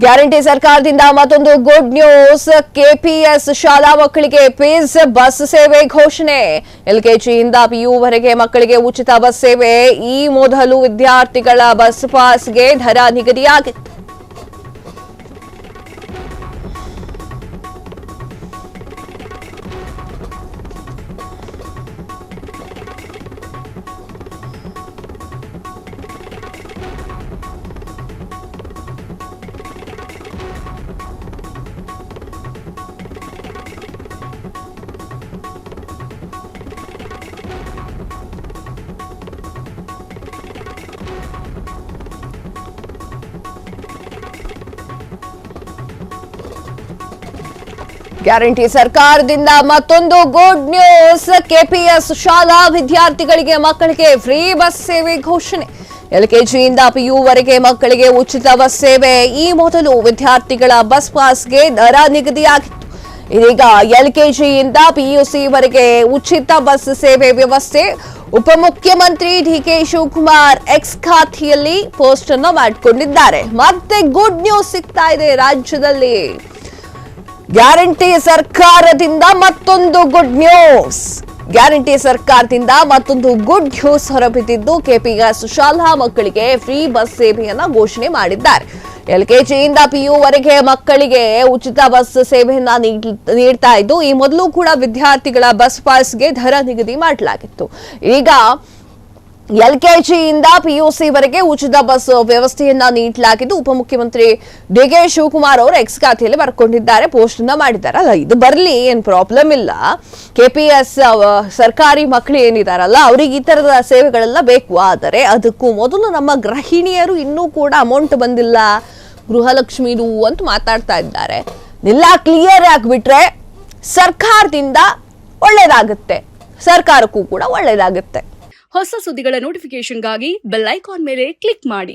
Guarantee ಸರ್ಕಾರದಿಂದ ಮತ್ತೊಂದು good news. KPS ಶಾಲಾ ಮಕ್ಕಳಿಗೆ ಫೀಸ್ ಬಸ್ ಸೇವೆ ಘೋಷಣೆ. ಎಲ್ಕೆಜಿಯಿಂದ ಪಿಯು ವರೆಗೆ ಮಕ್ಕಳಿಗೆ ಉಚಿತ ಬಸ್ ಸೇವೆ. ಈ ಮೊದಲು ವಿದ್ಯಾರ್ಥಿಗಳ ಬಸ್ ಪಾಸ್ಗೆ ದರ ನಿಗದಿಯಾಗಿತ್ತು. ಗ್ಯಾರಂಟಿ ಸರ್ಕಾರದಿಂದ ಮತ್ತೊಂದು ಗುಡ್ ನ್ಯೂಸ್. ಕೆಪಿಎಸ್ ಶಾಲಾ ವಿದ್ಯಾರ್ಥಿಗಳಿಗೆ ಮಕ್ಕಳಿಗೆ ಫ್ರೀ ಬಸ್ ಸೇವೆ ಘೋಷಣೆ. ಎಲ್ಕೆಜಿಯಿಂದ ಪಿಯು ವರೆಗೆ ಮಕ್ಕಳಿಗೆ ಉಚಿತ ಬಸ್ ಸೇವೆ. ಈ ಮೊದಲು ವಿದ್ಯಾರ್ಥಿಗಳ ಬಸ್ ಪಾಸ್ಗೆ ದರ ನಿಗದಿಯಾಗಿತ್ತು. ಇದೀಗ ಎಲ್ಕೆಜಿಯಿಂದ ಪಿಯುಸಿ ವರೆಗೆ ಉಚಿತ ಬಸ್ ಸೇವೆ ವ್ಯವಸ್ಥೆ. ಉಪಮುಖ್ಯಮಂತ್ರಿ ಡಿಕೆ ಶಿವಕುಮಾರ್ ಎಕ್ಸ್ ಖಾತೆಯಲ್ಲಿ ಪೋಸ್ಟ್ ಅನ್ನು ಮಾಡಿಕೊಂಡಿದ್ದಾರೆ. ಮತ್ತೆ ಗುಡ್ ನ್ಯೂಸ್ ಸಿಗ್ತಾ ಇದೆ ರಾಜ್ಯದಲ್ಲಿ. ಗ್ಯಾರಂಟಿ ಸರ್ಕಾರದಿಂದ ಮತ್ತೊಂದು ಗುಡ್ ನ್ಯೂಸ್. ಗ್ಯಾರಂಟಿ ಸರ್ಕಾರದಿಂದ ಮತ್ತೊಂದು ಗುಡ್ ನ್ಯೂಸ್ ಹೊರಬಿದ್ದಿದ್ದು, ಕೆಪಿಎಸ್ ಶಾಲಾ ಮಕ್ಕಳಿಗೆ ಫ್ರೀ ಬಸ್ ಸೇವೆಯನ್ನ ಘೋಷಣೆ ಮಾಡಿದ್ದಾರೆ. ಎಲ್ಕೆಜಿಯಿಂದ ಪಿಯು ವರೆಗೆ ಮಕ್ಕಳಿಗೆ ಉಚಿತ ಬಸ್ ಸೇವೆಯನ್ನ ನೀಡ್ತಾ ಇದ್ದು, ಈ ಮೊದಲು ಕೂಡ ವಿದ್ಯಾರ್ಥಿಗಳ ಬಸ್ ಪಾಸ್ಗೆ ದರ ನಿಗದಿ ಮಾಡಲಾಗಿತ್ತು. ಈಗ ಎಲ್ಕೆಜಿಯಿಂದ ಪಿಯುಸಿ ವರೆಗೆ ಉಚಿತ ಬಸ್ ವ್ಯವಸ್ಥೆಯನ್ನ ನೀಡಲಾಗಿದ್ದು, ಉಪಮುಖ್ಯಮಂತ್ರಿ ಡಿಕೆ ಶಿವಕುಮಾರ್ ಅವರು ಎಕ್ಸ್ ಖಾತೆಯಲ್ಲಿ ಬರ್ಕೊಂಡಿದ್ದಾರೆ, ಪೋಸ್ಟ್ ಅನ್ನ ಮಾಡಿದ್ದಾರೆ. ಅಲ್ಲ, ಇದು ಬರಲಿ, ಏನ್ ಪ್ರಾಬ್ಲಮ್ ಇಲ್ಲ. ಕೆಪಿಎಸ್ ಸರ್ಕಾರಿ ಮಕ್ಕಳು ಏನಿದಾರಲ್ಲ, ಅವ್ರಿಗೆ ಈ ತರದ ಸೇವೆಗಳೆಲ್ಲ ಬೇಕು. ಆದರೆ ಅದಕ್ಕೂ ಮೊದಲು ನಮ್ಮ ಗೃಹಿಣಿಯರು ಇನ್ನೂ ಕೂಡ ಅಮೌಂಟ್ ಬಂದಿಲ್ಲ, ಗೃಹಲಕ್ಷ್ಮಿದು ಅಂತ ಮಾತಾಡ್ತಾ ಇದ್ದಾರೆ. ಎಲ್ಲ ಕ್ಲಿಯರ್ ಆಗಿಬಿಟ್ರೆ ಸರ್ಕಾರದಿಂದ ಒಳ್ಳೇದಾಗುತ್ತೆ, ಸರ್ಕಾರಕ್ಕೂ ಕೂಡ ಒಳ್ಳೇದಾಗುತ್ತೆ. ಹೊಸ ಸುದ್ದಿಗಳ ನೋಟಿಫಿಕೇಶನ್ಗಾಗಿ ಬೆಲ್ ಐಕಾನ್ ಮೇಲೆ ಕ್ಲಿಕ್ ಮಾಡಿ.